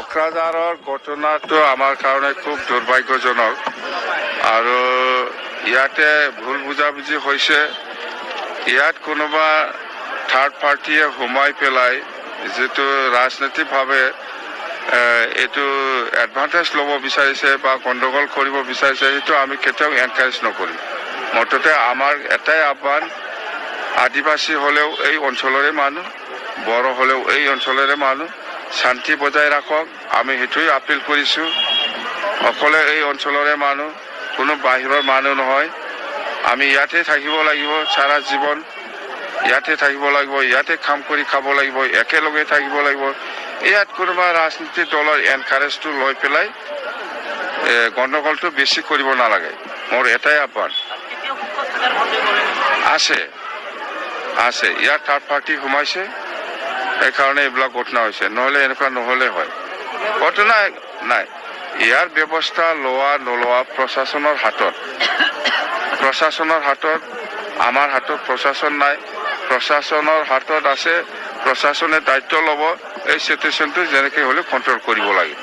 কোকৰাঝাৰৰ ঘটনাটো আমাৰ কাৰণে খুব দুৰ্ভাগ্যজনক আৰু ইয়াতে ভুল বুজাবুজি হৈছে। ইয়াত কোনোবা থাৰ্ড পাৰ্টিয়ে সোমাই পেলাই যেটো ৰাজনৈতিকভাৱে এইটো এডভান্টেজ ল'ব বিচাৰিছে বা গণ্ডগোল কৰিব বিচাৰিছে, সেইটো আমি কেতিয়াও এনকাৰেজ নকৰিম। মুঠতে আমাৰ এটাই আহ্বান, আদিবাসী হ'লেও এই অঞ্চলৰে মানুহ, বড়ো হ'লেও এই অঞ্চলৰে মানুহ, শান্তি বজাই ৰাখক। আমি সেইটোৱে আপিল কৰিছোঁ। অকলে এই অঞ্চলৰে মানুহ, কোনো বাহিৰৰ মানুহ নহয়। আমি ইয়াতে থাকিব লাগিব, সাৰা জীৱন ইয়াতে থাকিব লাগিব, ইয়াতে কাম কৰি খাব লাগিব, একেলগে থাকিব লাগিব। ইয়াত কোনোবা ৰাজনীতিক দলৰ এনকাৰেজটো লৈ পেলাই গণ্ডগোলটো বেছি কৰিব নালাগে। মোৰ এটাই আহ্বান। আছে আছে ইয়াত থাৰ্ড পাৰ্টি সোমাইছে, সেইকাৰণে এইবিলাক ঘটনা হৈছে, নহ'লে এনেকুৱা নহ'লে হয়। ঘটনা নাই, ইয়াৰ ব্যৱস্থা লোৱা নোলোৱা প্ৰশাসনৰ হাতত। প্ৰশাসনৰ হাতত, আমাৰ হাতত প্ৰশাসন নাই। প্ৰশাসনৰ হাতত আছে, প্ৰশাসনে দায়িত্ব ল'ব, এই চিটুৱেশ্যনটো যেনেকৈ হ'লে কণ্ট্ৰল কৰিব লাগে।